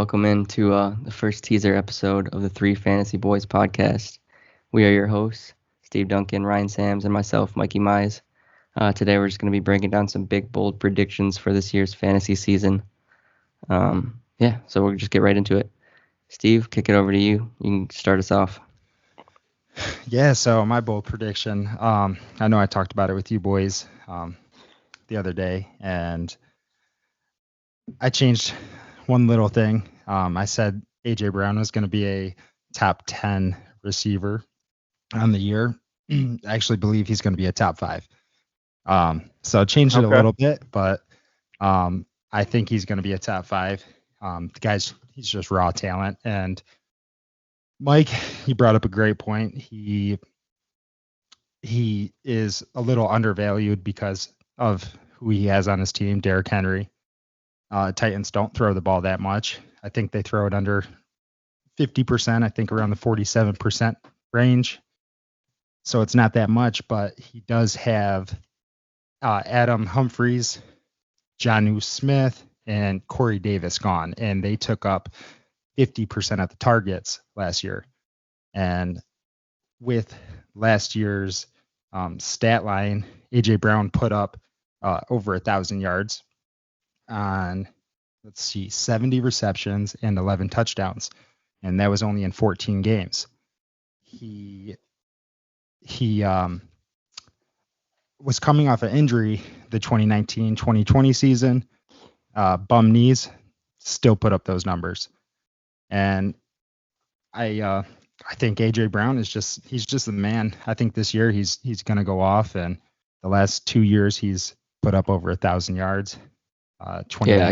welcome into the first teaser episode of the Three Fantasy Boys podcast. We are your hosts, Steve Duncan, Ryan Sams, and myself, Mikey Mize. Today we're just going to be breaking down some big, bold predictions for this year's fantasy season. So we'll just get right into it. Steve, kick it over to you. You can start us off. Yeah, so my bold prediction, I know I talked about it with you boys the other day, and I changed one little thing. I said A.J. Brown was going to be a top 10 receiver on the year. I actually believe he's going to be a top 5. So I changed it a little bit, but I think he's going to be a top 5. The he's just raw talent. And Mike, he brought up a great point. He is a little undervalued because of who he has on his team, Derrick Henry. Titans don't throw the ball that much. I think they throw it under 50%. I think around the 47% range. So it's not that much, but he does have Adam Humphries, Jonnu Smith, and Corey Davis gone, and they took up 50% of the targets last year. And with last year's stat line, A.J. Brown put up over 1,000 yards on, 70 receptions and 11 touchdowns. And that was only in 14 games. He was coming off an injury the 2019-2020 season, bum knees, still put up those numbers. And I think A.J. Brown he's just the man. I think this year he's going to go off, and the last 2 years he's put up over 1,000 yards. I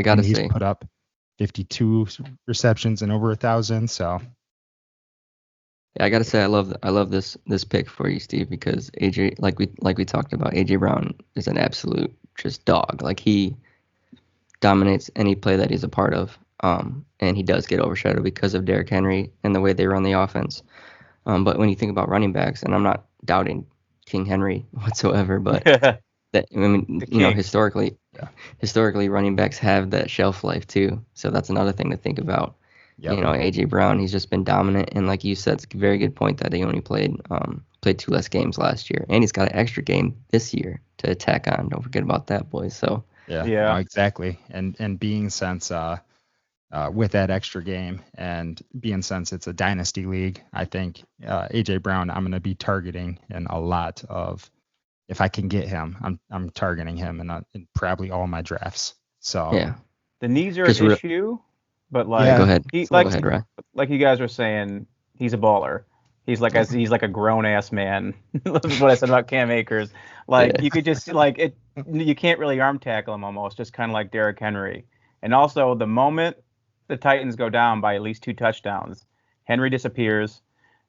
gotta he's say, put up 52 receptions and over 1,000. So yeah, I gotta say, I love this pick for you, Steve, because AJ, like we talked about, AJ Brown is an absolute just dog. Like, he dominates any play that he's a part of, and he does get overshadowed because of Derrick Henry and the way they run the offense. But when you think about running backs, and I'm not doubting King Henry whatsoever, but historically, running backs have that shelf life too. So that's another thing to think about. Yep. AJ Brown, he's just been dominant, and like you said, it's a very good point that he only played 2 less games last year, and he's got an extra game this year to attack on. Don't forget about that, boys. So yeah, no, exactly. And being since with that extra game, and being since it's a dynasty league, I think AJ Brown, I'm going to be targeting in a lot of. If I can get him, I'm targeting him in probably all my drafts. So yeah, the knees are an issue. But like, go ahead. Go ahead, Ryan. Like you guys were saying, he's a baller. He's like a grown ass man. That's what I said about Cam Akers. Like, you could just you can't really arm tackle him almost, just kind of like Derrick Henry. And also, the moment the Titans go down by at least 2 touchdowns, Henry disappears,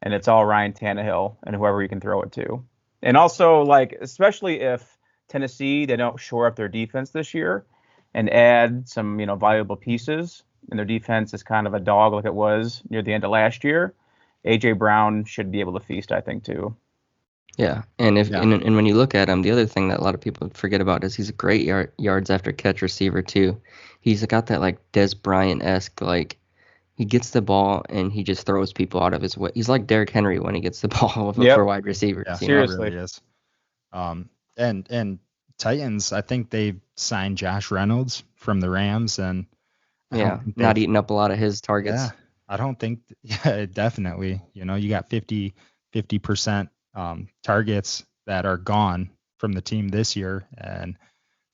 and it's all Ryan Tannehill and whoever you can throw it to. And also, like, especially if Tennessee, they don't shore up their defense this year and add some, valuable pieces, and their defense is kind of a dog like it was near the end of last year, A.J. Brown should be able to feast, I think, too. Yeah, and and when you look at him, the other thing that a lot of people forget about is he's a great yards after catch receiver too. He's got that like Des Bryant-esque, like, he gets the ball and he just throws people out of his way. He's like Derrick Henry when he gets the ball for wide receivers. Yeah, seriously. It really is. And Titans, I think they signed Josh Reynolds from the Rams, and not eating up a lot of his targets. Yeah, I don't think. Yeah, definitely. You got 50% targets that are gone from the team this year, and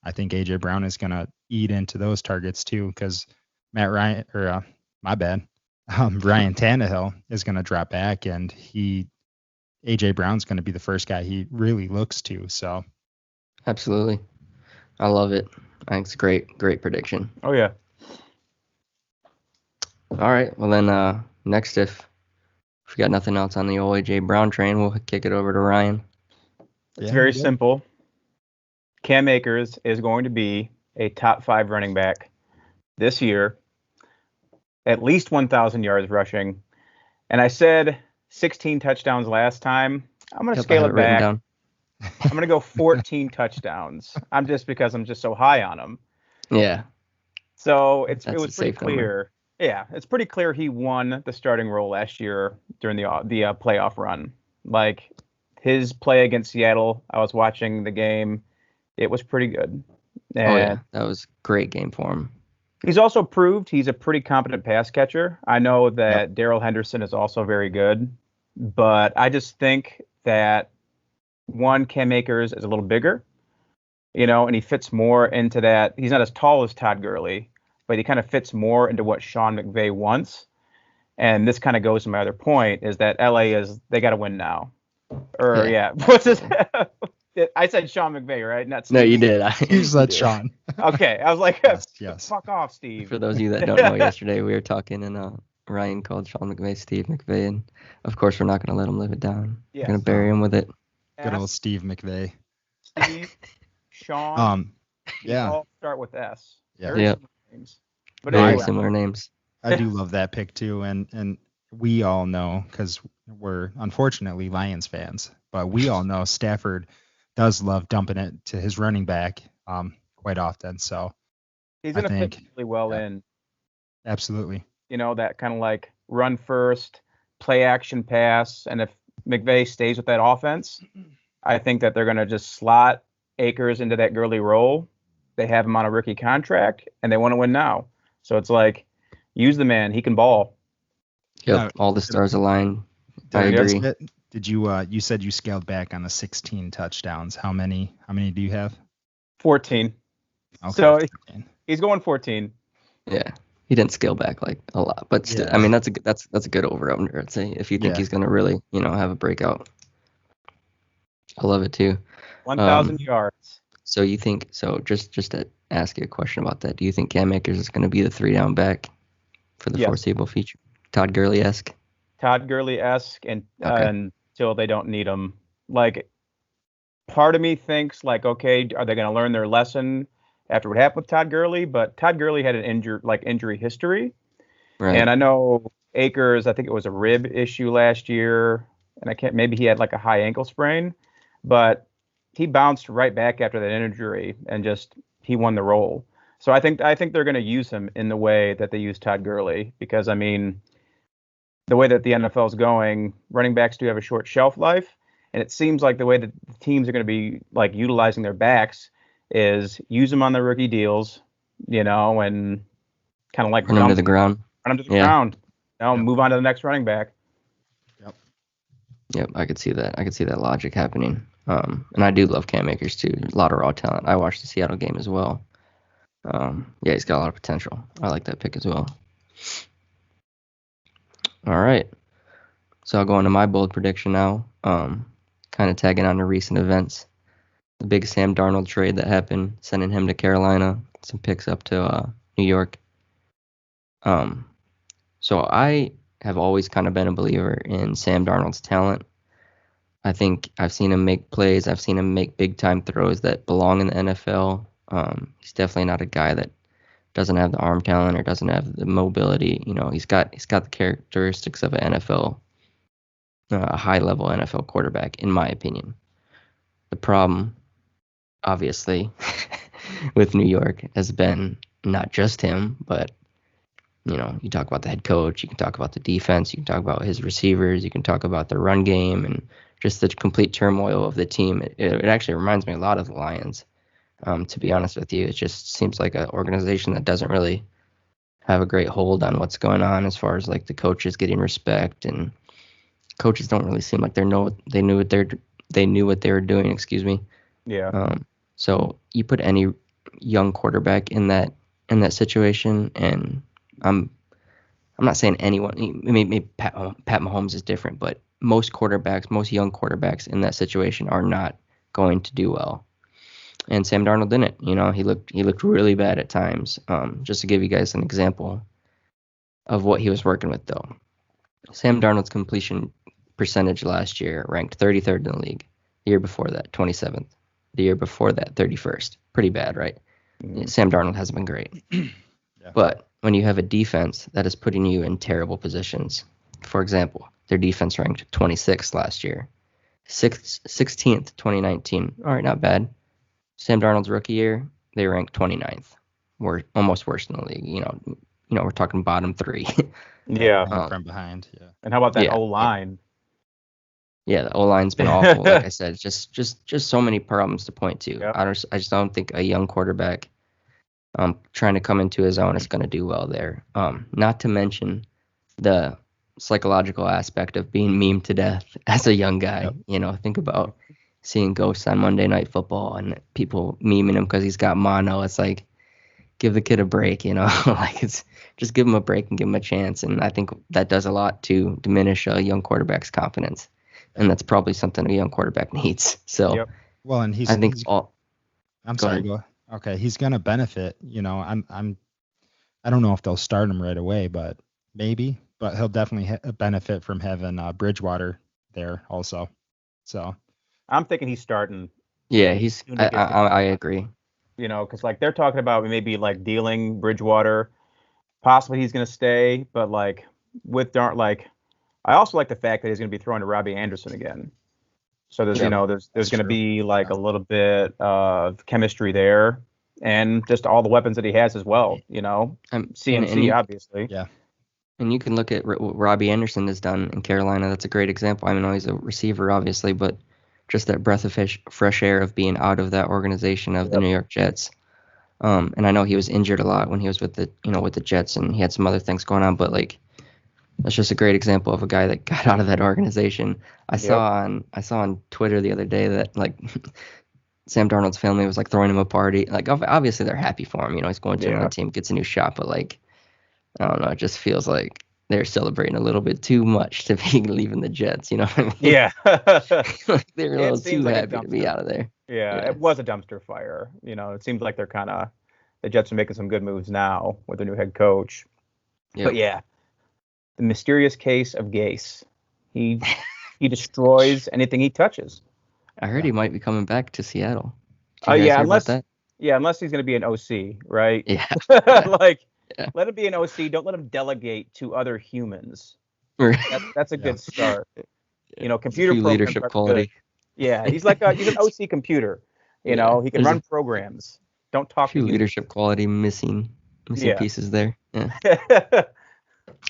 I think A.J. Brown is going to eat into those targets too, because Ryan Tannehill is going to drop back, and A.J. Brown's going to be the first guy he really looks to. So, absolutely, I love it. I think it's a great prediction. Oh yeah. All right, well then, next, if we got nothing else on the old A.J. Brown train, we'll kick it over to Ryan. It's very simple. Cam Akers is going to be a top 5 running back this year, at least 1,000 yards rushing. And I said 16 touchdowns last time. I'm going to scale it back. I'm going to go 14 touchdowns. Because I'm just so high on him. Yeah. So it was pretty clear Yeah, it's pretty clear he won the starting role last year during the playoff run. Like his play against Seattle, I was watching the game. It was pretty good. Oh And yeah, that was a great game for him. he's also proved he's a pretty competent pass catcher. I know Yep. that Darrell Henderson is also very good, but I just think that one, Cam Akers is a little bigger, and he fits more into that. He's not as tall as Todd Gurley, but he kind of fits more into what Sean McVay wants. And this kind of goes to my other point is that LA they got to win now. Or Yeah. what's this? I said Sean McVay, right? Not Steve. No, you did. You You said did. Sean. Okay, I was like, Yes. fuck off, Steve. For those of you that don't know, yesterday we were talking and Ryan called Sean McVay Steve McVay, and of course we're not going to let him live it down. Yes. We're going to bury him with it. Good old Steve McVay. Steve, Sean. Yeah. All start with S. Yeah. Very Yep. similar names. But Very anyway, similar names. I do love that pick too, and we all know because we're unfortunately Lions fans, but we all know Stafford does love dumping it to his running back quite often. So he's going to fit think- really well yeah. in. absolutely, That kind of like run first, play action pass. And if McVay stays with that offense, I think that they're going to just slot Akers into that Gurley role. They have him on a rookie contract, and they want to win now. So it's like, use the man. He can ball. Yep. Yeah. All the stars align. I Did agree. Did you said you scaled back on the 16 touchdowns? How many do you have? 14. Okay, So 14. he's going 14. Yeah. He didn't scale back like a lot, but still, Yeah. I mean that's a good over under. I'd say if you think Yeah. he's going to really have a breakout. I love it too. 1,000 yards. So you think just to ask you a question about that, do you think Cam Akers is going to be the 3-down back for the Yes. foreseeable future? Todd Gurley-esque? Todd Gurley-esque Okay. until they don't need him. Like, part of me thinks, like, okay, are they going to learn their lesson after what happened with Todd Gurley? But Todd Gurley had an injury history. Right. And I know Akers, I think it was a rib issue last year. And maybe he had like a high ankle sprain. But he bounced right back after that injury and he won the role. So I think they're going to use him in the way that they use Todd Gurley because, I mean, the way that the NFL is going, running backs do have a short shelf life. And it seems like the way that the teams are going to be like utilizing their backs is use them on their rookie deals, and kind of like Run him to the ground. Run them to the Yeah. ground. Yep. Move on to the next running back. Yep, I could see that. I could see that logic happening. And I do love Cam Akers too. A lot of raw talent. I watched the Seattle game as well. Yeah, he's got a lot of potential. I like that pick as well. All right. So I'll go into my bold prediction now. Kind of tagging on to recent events. The big Sam Darnold trade that happened, sending him to Carolina, some picks up to New York. So I have always kind of been a believer in Sam Darnold's talent. I think I've seen him make plays. I've seen him make big time throws that belong in the NFL. He's definitely not a guy that doesn't have the arm talent or doesn't have the mobility. He's got the characteristics of an NFL, a high level NFL quarterback, in my opinion. The problem, obviously, with New York has been not just him, but you talk about the head coach, you can talk about the defense, you can talk about his receivers, you can talk about the run game, and just the complete turmoil of the team. It actually reminds me a lot of the Lions, to be honest with you. It just seems like an organization that doesn't really have a great hold on what's going on as far as like the coaches getting respect, and coaches don't really seem like they knew what they were doing. Excuse me. Yeah. So you put any young quarterback in that situation, and I'm not saying anyone. Maybe Pat Mahomes is different, but most young quarterbacks in that situation are not going to do well. And Sam Darnold didn't. He looked really bad at times. Just to give you guys an example of what he was working with, though. Sam Darnold's completion percentage last year ranked 33rd in the league. The year before that, 27th. The year before that, 31st. Pretty bad, right? Mhm. Sam Darnold hasn't been great. Yeah. But when you have a defense that is putting you in terrible positions, for example, their defense ranked 26th last year, 16th 2019. All right, not bad. Sam Darnold's rookie year, they ranked 29th. We're almost worse in the league. we're talking bottom 3. Yeah. From behind. Yeah. And how about that Yeah. O-line? Yeah, the O-line's been awful. Like I said, just so many problems to point to. Yep. I just don't think a young quarterback trying to come into his own is going to do well there. Not to mention the psychological aspect of being memed to death as a young guy. Yep. Think about seeing ghosts on Monday Night Football and people memeing him because he's got mono. It's like, give the kid a break, like it's just give him a break and give him a chance. And I think that does a lot to diminish a young quarterback's confidence. And that's probably something a young quarterback needs. So, Yep. Well, and I think I'm sorry. Go. Okay, he's gonna benefit. I don't know if they'll start him right away, but maybe. But he'll definitely benefit from having Bridgewater there also. So I'm thinking he's starting. Yeah, I agree. Because like they're talking about maybe like dealing Bridgewater, possibly he's gonna stay, but like with like I also like the fact that he's gonna be throwing to Robbie Anderson again. So there's there's gonna be like a little bit of chemistry there, and just all the weapons that he has as well. CMC obviously. Yeah. And you can look at what Robbie Anderson has done in Carolina. That's a great example. I know he's a receiver, obviously, but just that breath of fresh air of being out of that organization of the New York Jets. And I know he was injured a lot when he was with the Jets, and he had some other things going on. But like, that's just a great example of a guy that got out of that organization. I saw on Twitter the other day that like Sam Darnold's family was like throwing him a party. Like obviously they're happy for him. He's going to another team, gets a new shot, but like, I don't know, it just feels like they're celebrating a little bit too much to be leaving the Jets. You know what I mean? Yeah. Like they're a little too happy to be out of there. Yeah, it was a dumpster fire. It seems like the Jets are making some good moves now with their new head coach. Yep. But yeah, the mysterious case of Gase. He destroys anything he touches. I heard he might be coming back to Seattle. Unless he's going to be an OC, right? Yeah. Let him be an OC. Don't let him delegate to other humans. That's a good start. Computer leadership quality. Good. Yeah, he's like he's an OC computer. He can run programs. Don't talk to leadership quality missing pieces there. Yeah.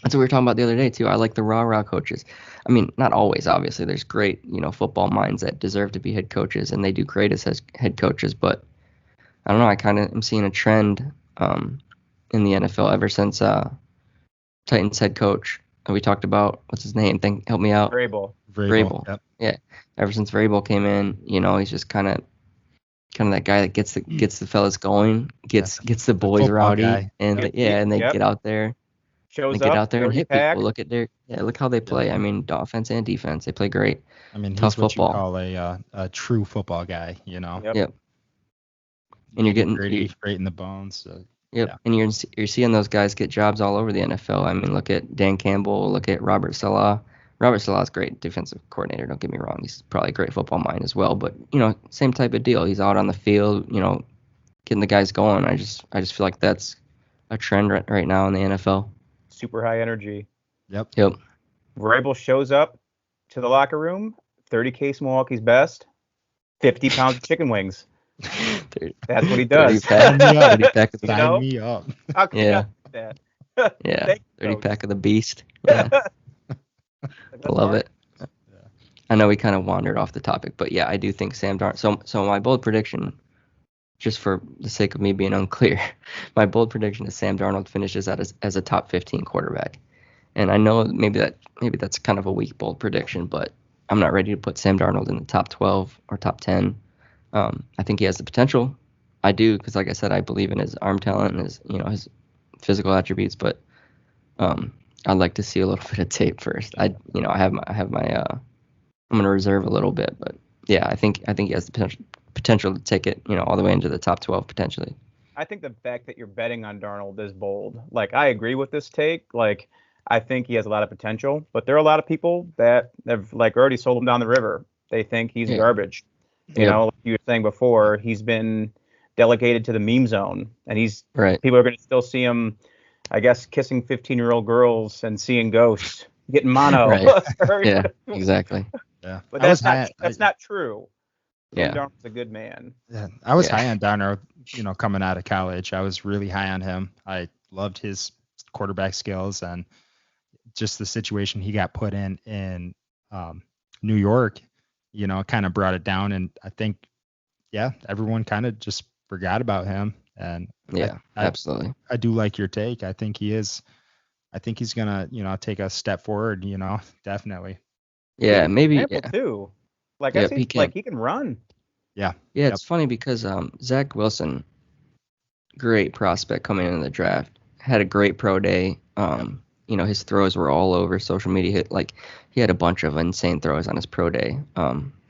That's what we were talking about the other day too. I like the rah-rah coaches. I mean, not always, obviously. There's great, football minds that deserve to be head coaches, and they do great as head coaches. But I don't know. I kind of am seeing a trend in the NFL ever since Titans head coach we talked about. What's his name? Help me out. Vrabel. Yep. Yeah. Ever since Vrabel came in, he's just kind of that guy that gets the fellas going, gets the boys rowdy, guy. And they get out there. Shows get up, out there and hit people. Look how they play. I mean, offense and defense, they play great. I mean, tough he's what football. You call a true football guy, Yep. And you're getting great in the bones. So, yep. Yeah. And you're seeing those guys get jobs all over the NFL. I mean, look at Dan Campbell. Look at Robert Saleh. Robert Saleh's great defensive coordinator. Don't get me wrong. He's probably a great football mind as well. But same type of deal. He's out on the field. Getting the guys going. I just feel like that's a trend right now in the NFL. Super high energy. Yep. Vrabel shows up to the locker room. 30 case Milwaukee's best. 50 pounds of chicken wings. That's what he does. 30 pack of the Sign me up. How can you not do that? Yeah. 30 pack of the beast. Yeah. I love it. Yeah. I know we kind of wandered off the topic, but yeah, I do think Sam Darnold. So my bold prediction, just for the sake of me being unclear, my bold prediction is Sam Darnold finishes as a top 15 quarterback. And I know maybe that's kind of a weak bold prediction, but I'm not ready to put Sam Darnold in the top 12 or top 10. I think he has the potential. I do, because like I said, I believe in his arm talent and his physical attributes. But I'd like to see a little bit of tape first. I have my I'm gonna reserve a little bit, but yeah, I think he has the potential to take it all the way into the top 12 potentially. I think the fact that you're betting on Darnold is bold. Like, I agree with this take. Like, I think he has a lot of potential, but there are a lot of people that have like already sold him down the river. They think he's garbage. Like you were saying before, he's been delegated to the meme zone, and people are going to still see him, I guess, kissing 15-year-old girls and seeing ghosts, getting mono. Right. Yeah, exactly. Yeah, but that's not true. Yeah, Darnold's a good man. Yeah, I was high on Darnold, coming out of college. I was really high on him. I loved his quarterback skills and just the situation he got put in New York, kind of brought it down. And I think, everyone kind of just forgot about him. And absolutely. I do like your take. I think he's going to, take a step forward, definitely. Yeah, maybe. Too. Like, yeah, he can run. Yeah. Yeah, it's funny because Zach Wilson, great prospect coming into the draft, had a great pro day. His throws were all over social media. He had a bunch of insane throws on his pro day.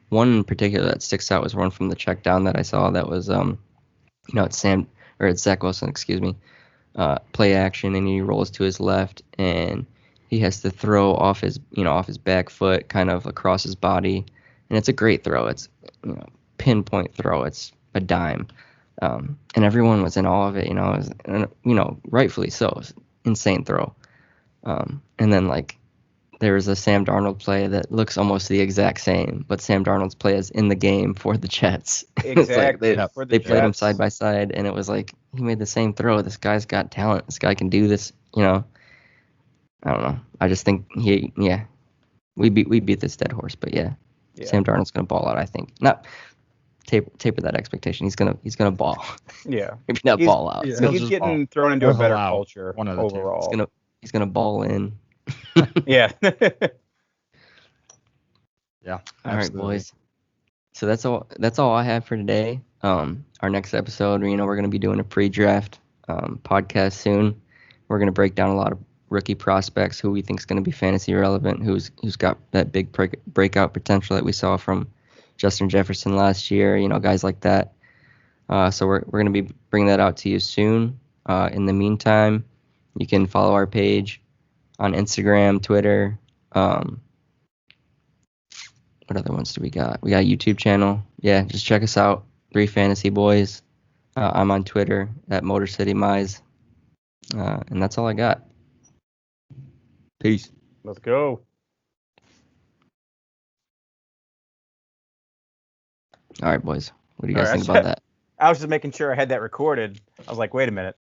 One in particular that sticks out was one from the check down that I saw that was it's Zach Wilson, excuse me. Play action, and he rolls to his left and he has to throw off his back foot kind of across his body, and it's a great throw. It's pinpoint throw. It's a dime. And everyone was in awe of it, rightfully so. It was an insane throw. And then there was a Sam Darnold play that looks almost the exact same, but Sam Darnold's play is in the game for the Jets. Exactly. They played them side by side, and it was like he made the same throw. This guy's got talent. This guy can do this. I don't know. I just think we beat this dead horse, but Sam Darnold's gonna ball out. I think not. Taper that expectation. He's gonna ball. Yeah. Maybe not ball out. He's getting thrown into a better culture overall. He's gonna ball in. Yeah. Yeah. All right, boys. So that's all I have for today. Our next episode, we're gonna be doing a pre-draft podcast soon. We're gonna break down a lot of rookie prospects, who we think is gonna be fantasy relevant, who's got that big breakout potential that we saw from Justin Jefferson last year, guys like that. So we're going to be bringing that out to you soon. In the meantime, you can follow our page on Instagram, Twitter. What other ones do we got? We got a YouTube channel. Yeah, just check us out. 3 Fantasy Boiz. I'm on Twitter at Motor City Mize. And that's all I got. Peace. Let's go. All right, boys. What do you guys think about that? I was just making sure I had that recorded. I was like, wait a minute.